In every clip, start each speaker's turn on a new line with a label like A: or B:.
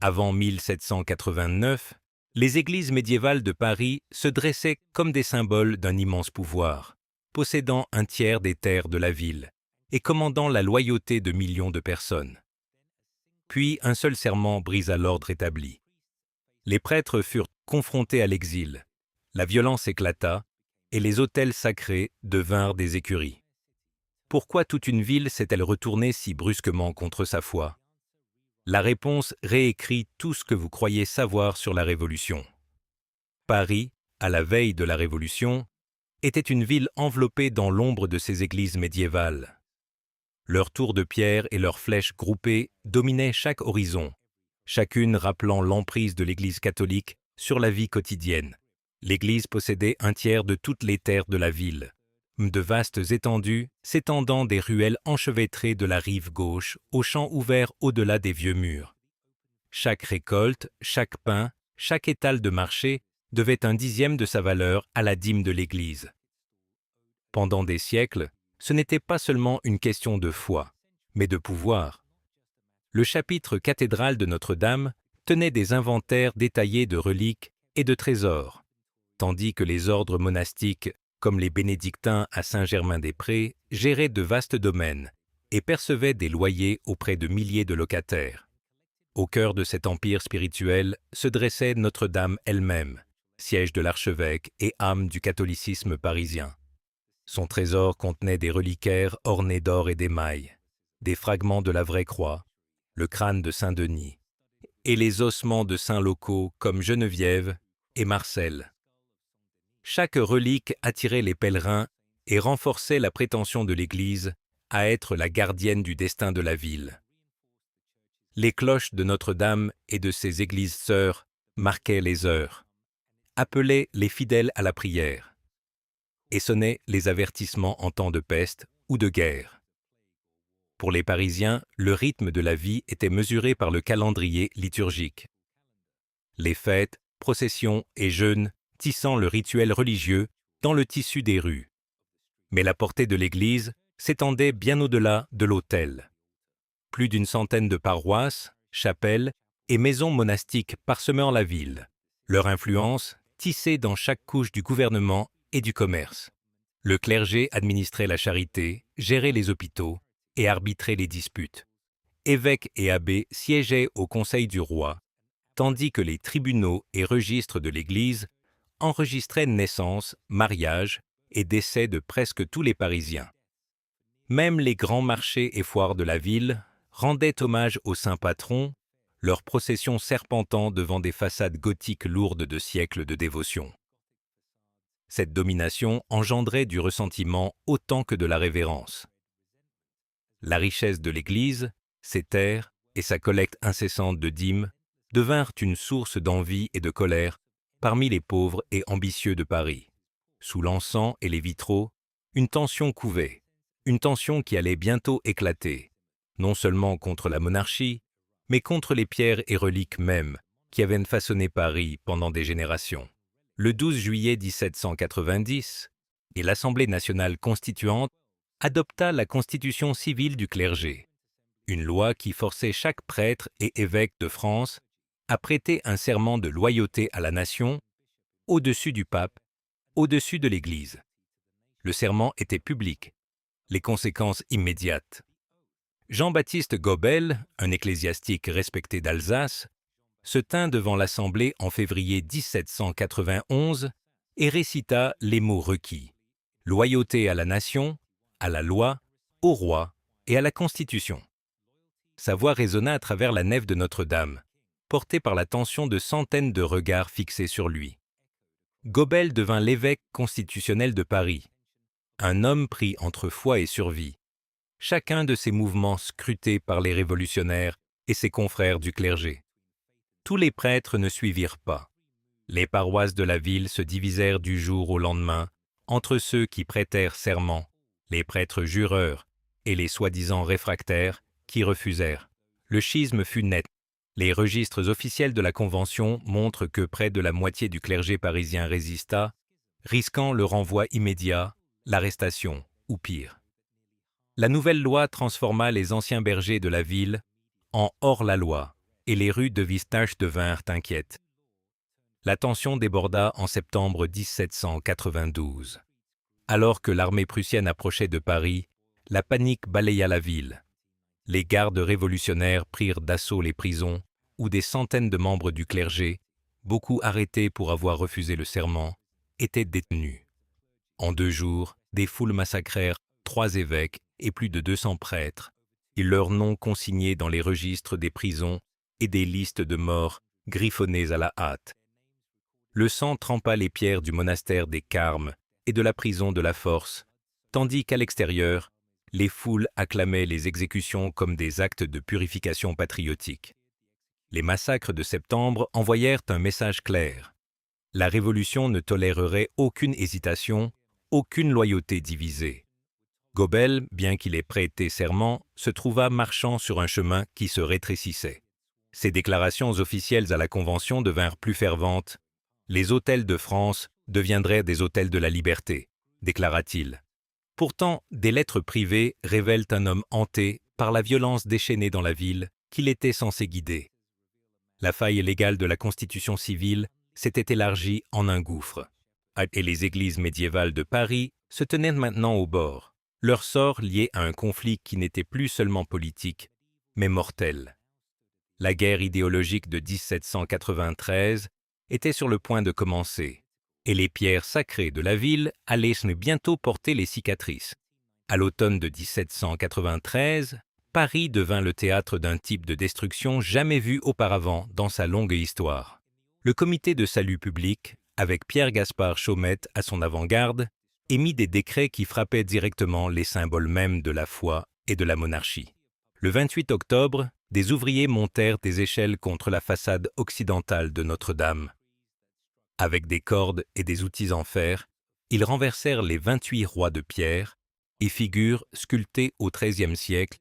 A: Avant 1789, les églises médiévales de Paris se dressaient comme des symboles d'un immense pouvoir, possédant un tiers des terres de la ville et commandant la loyauté de millions de personnes. Puis un seul serment brisa l'ordre établi. Les prêtres furent confrontés à l'exil, la violence éclata, et les autels sacrés devinrent des écuries. Pourquoi toute une ville s'est-elle retournée si brusquement contre sa foi? La réponse réécrit tout ce que vous croyez savoir sur la Révolution. Paris, à la veille de la Révolution, était une ville enveloppée dans l'ombre de ses églises médiévales. Leurs tours de pierre et leurs flèches groupées dominaient chaque horizon, chacune rappelant l'emprise de l'Église catholique sur la vie quotidienne. L'Église possédait un tiers de toutes les terres de la ville, de vastes étendues s'étendant des ruelles enchevêtrées de la rive gauche aux champs ouverts au-delà des vieux murs. Chaque récolte, chaque pain, chaque étal de marché devait un dixième de sa valeur à la dîme de l'Église. Pendant des siècles, ce n'était pas seulement une question de foi, mais de pouvoir. Le chapitre cathédral de Notre-Dame tenait des inventaires détaillés de reliques et de trésors, tandis que les ordres monastiques, comme les bénédictins à Saint-Germain-des-Prés, géraient de vastes domaines et percevaient des loyers auprès de milliers de locataires. Au cœur de cet empire spirituel se dressait Notre-Dame elle-même, siège de l'archevêque et âme du catholicisme parisien. Son trésor contenait des reliquaires ornés d'or et d'émail, des fragments de la vraie croix, le crâne de Saint-Denis, et les ossements de saints locaux comme Geneviève et Marcel. Chaque relique attirait les pèlerins et renforçait la prétention de l'Église à être la gardienne du destin de la ville. Les cloches de Notre-Dame et de ses églises sœurs marquaient les heures, appelaient les fidèles à la prière et sonnaient les avertissements en temps de peste ou de guerre. Pour les Parisiens, le rythme de la vie était mesuré par le calendrier liturgique. Les fêtes, processions et jeûnes tissant le rituel religieux dans le tissu des rues. Mais la portée de l'Église s'étendait bien au-delà de l'autel. Plus d'une centaine de paroisses, chapelles et maisons monastiques parsemant la ville, leur influence tissée dans chaque couche du gouvernement et du commerce. Le clergé administrait la charité, gérait les hôpitaux et arbitrait les disputes. Évêques et abbés siégeaient au conseil du roi, tandis que les tribunaux et registres de l'Église enregistraient naissances, mariages et décès de presque tous les Parisiens. Même les grands marchés et foires de la ville rendaient hommage aux saints patrons, leurs processions serpentant devant des façades gothiques lourdes de siècles de dévotion. Cette domination engendrait du ressentiment autant que de la révérence. La richesse de l'Église, ses terres et sa collecte incessante de dîmes devinrent une source d'envie et de colère parmi les pauvres et ambitieux de Paris. Sous l'encens et les vitraux, une tension couvait, une tension qui allait bientôt éclater, non seulement contre la monarchie, mais contre les pierres et reliques mêmes qui avaient façonné Paris pendant des générations. Le 12 juillet 1790, et l'Assemblée nationale constituante adopta la constitution civile du clergé, une loi qui forçait chaque prêtre et évêque de France à prêter un serment de loyauté à la nation, au-dessus du pape, au-dessus de l'Église. Le serment était public, les conséquences immédiates. Jean-Baptiste Gobel, un ecclésiastique respecté d'Alsace, se tint devant l'Assemblée en février 1791 et récita les mots requis: loyauté à la nation, à la loi, au roi et à la Constitution. Sa voix résonna à travers la nef de Notre-Dame, portée par l'attention de centaines de regards fixés sur lui. Gobel devint l'évêque constitutionnel de Paris, un homme pris entre foi et survie, chacun de ses mouvements scrutés par les révolutionnaires et ses confrères du clergé. Tous les prêtres ne suivirent pas. Les paroisses de la ville se divisèrent du jour au lendemain entre ceux qui prêtèrent serment, les prêtres jureurs, et les soi-disant réfractaires qui refusèrent. Le schisme fut net. Les registres officiels de la Convention montrent que près de la moitié du clergé parisien résista, risquant le renvoi immédiat, l'arrestation ou pire. La nouvelle loi transforma les anciens bergers de la ville en hors-la-loi et les rues de Vistache devinrent inquiètes. La tension déborda en septembre 1792. Alors que l'armée prussienne approchait de Paris, la panique balaya la ville. Les gardes révolutionnaires prirent d'assaut les prisons où des centaines de membres du clergé, beaucoup arrêtés pour avoir refusé le serment, étaient détenus. En 2 jours, des foules massacrèrent 3 évêques et plus de 200 prêtres, et leurs noms consignés dans les registres des prisons et des listes de morts griffonnées à la hâte. Le sang trempa les pierres du monastère des Carmes et de la prison de la Force, tandis qu'à l'extérieur, les foules acclamaient les exécutions comme des actes de purification patriotique. Les massacres de septembre envoyèrent un message clair. La Révolution ne tolérerait aucune hésitation, aucune loyauté divisée. Gobel, bien qu'il ait prêté serment, se trouva marchant sur un chemin qui se rétrécissait. Ses déclarations officielles à la Convention devinrent plus ferventes. « Les hôtels de France deviendraient des hôtels de la liberté », déclara-t-il. Pourtant, des lettres privées révèlent un homme hanté par la violence déchaînée dans la ville qu'il était censé guider. La faille légale de la Constitution civile s'était élargie en un gouffre. Et les églises médiévales de Paris se tenaient maintenant au bord, leur sort lié à un conflit qui n'était plus seulement politique, mais mortel. La guerre idéologique de 1793 était sur le point de commencer, et les pierres sacrées de la ville allaient bientôt porter les cicatrices. À l'automne de 1793, Paris devint le théâtre d'un type de destruction jamais vu auparavant dans sa longue histoire. Le comité de salut public, avec Pierre-Gaspard Chaumette à son avant-garde, émit des décrets qui frappaient directement les symboles mêmes de la foi et de la monarchie. Le 28 octobre, des ouvriers montèrent des échelles contre la façade occidentale de Notre-Dame. Avec des cordes et des outils en fer, ils renversèrent les 28 rois de pierre et figures sculptées au XIIIe siècle,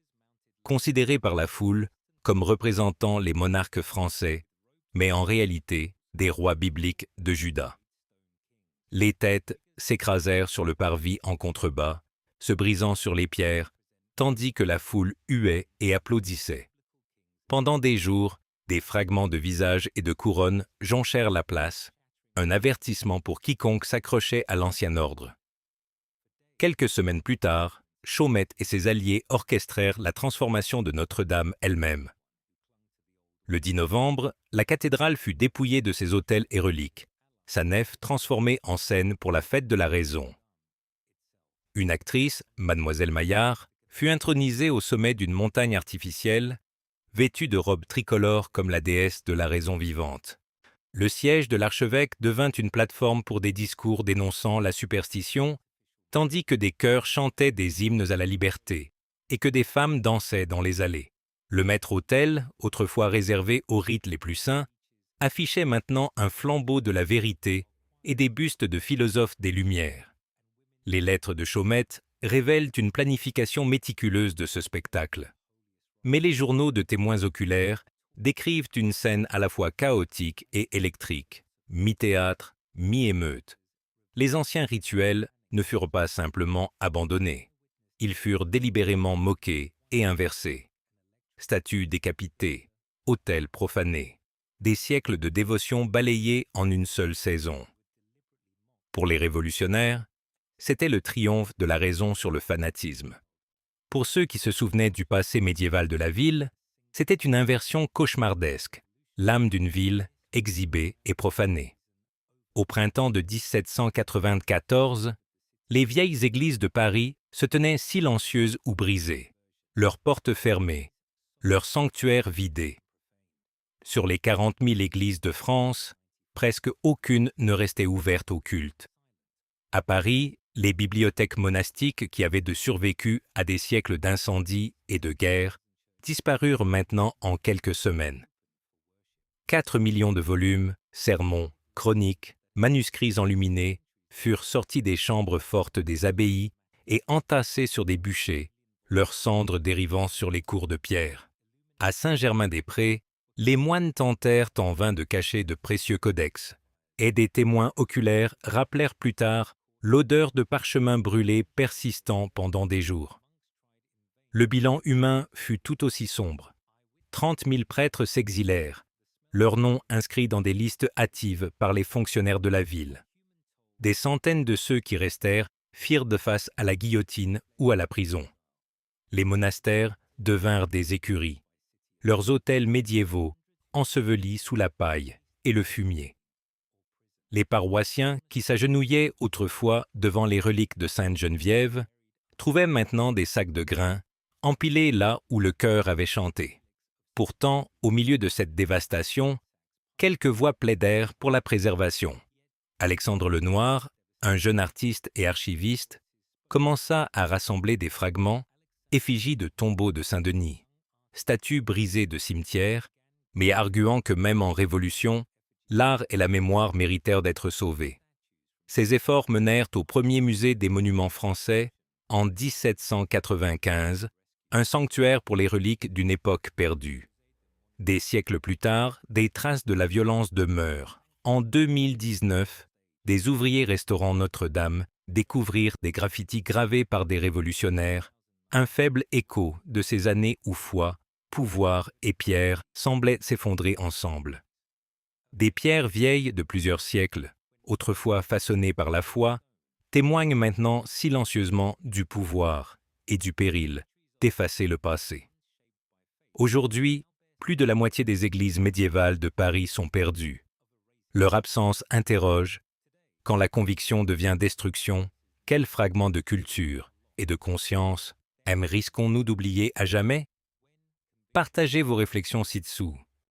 A: considérées par la foule comme représentant les monarques français, mais en réalité des rois bibliques de Juda. Les têtes s'écrasèrent sur le parvis en contrebas, se brisant sur les pierres, tandis que la foule huait et applaudissait. Pendant des jours, des fragments de visages et de couronnes jonchèrent la place, un avertissement pour quiconque s'accrochait à l'ancien ordre. Quelques semaines plus tard, Chaumette et ses alliés orchestrèrent la transformation de Notre-Dame elle-même. Le 10 novembre, la cathédrale fut dépouillée de ses autels et reliques, sa nef transformée en scène pour la fête de la Raison. Une actrice, Mademoiselle Maillard, fut intronisée au sommet d'une montagne artificielle, vêtue de robes tricolores comme la déesse de la raison vivante. Le siège de l'archevêque devint une plateforme pour des discours dénonçant la superstition, tandis que des chœurs chantaient des hymnes à la liberté et que des femmes dansaient dans les allées. Le maître-autel, autrefois réservé aux rites les plus saints, affichait maintenant un flambeau de la vérité et des bustes de philosophes des Lumières. Les lettres de Chaumette révèlent une planification méticuleuse de ce spectacle. Mais les journaux de témoins oculaires décrivent une scène à la fois chaotique et électrique, mi-théâtre, mi-émeute. Les anciens rituels ne furent pas simplement abandonnés. Ils furent délibérément moqués et inversés. Statues décapitées, autels profanés, des siècles de dévotion balayés en une seule saison. Pour les révolutionnaires, c'était le triomphe de la raison sur le fanatisme. Pour ceux qui se souvenaient du passé médiéval de la ville, c'était une inversion cauchemardesque, l'âme d'une ville exhibée et profanée. Au printemps de 1794, les vieilles églises de Paris se tenaient silencieuses ou brisées, leurs portes fermées, leurs sanctuaires vidés. Sur les 40 000 églises de France, presque aucune ne restait ouverte au culte. À Paris, les bibliothèques monastiques qui avaient survécu à des siècles d'incendies et de guerres disparurent maintenant en quelques semaines. 4 millions de volumes, sermons, chroniques, manuscrits enluminés furent sortis des chambres fortes des abbayes et entassés sur des bûchers, leurs cendres dérivant sur les cours de pierre. À Saint-Germain-des-Prés, les moines tentèrent en vain de cacher de précieux codex, et des témoins oculaires rappelèrent plus tard l'odeur de parchemin brûlé persistant pendant des jours. Le bilan humain fut tout aussi sombre. 30 000 prêtres s'exilèrent, leurs noms inscrits dans des listes hâtives par les fonctionnaires de la ville. Des centaines de ceux qui restèrent firent de face à la guillotine ou à la prison. Les monastères devinrent des écuries, leurs autels médiévaux ensevelis sous la paille et le fumier. Les paroissiens qui s'agenouillaient autrefois devant les reliques de Sainte-Geneviève trouvaient maintenant des sacs de grains empilés là où le chœur avait chanté. Pourtant, au milieu de cette dévastation, quelques voix plaidèrent pour la préservation. Alexandre Lenoir, un jeune artiste et archiviste, commença à rassembler des fragments, effigies de tombeaux de Saint-Denis, statues brisées de cimetières, mais arguant que même en Révolution, l'art et la mémoire méritèrent d'être sauvés. Ces efforts menèrent au premier musée des monuments français en 1795, un sanctuaire pour les reliques d'une époque perdue. Des siècles plus tard, des traces de la violence demeurent. En 2019, des ouvriers restaurant Notre-Dame découvrirent des graffitis gravés par des révolutionnaires, un faible écho de ces années où foi, pouvoir et pierre semblaient s'effondrer ensemble. Des pierres vieilles de plusieurs siècles, autrefois façonnées par la foi, témoignent maintenant silencieusement du pouvoir et du péril d'effacer le passé. Aujourd'hui, plus de la moitié des églises médiévales de Paris sont perdues. Leur absence interroge. Quand la conviction devient destruction, quel fragment de culture et de conscience risquons-nous d'oublier à jamais? Partagez vos réflexions ci-dessous.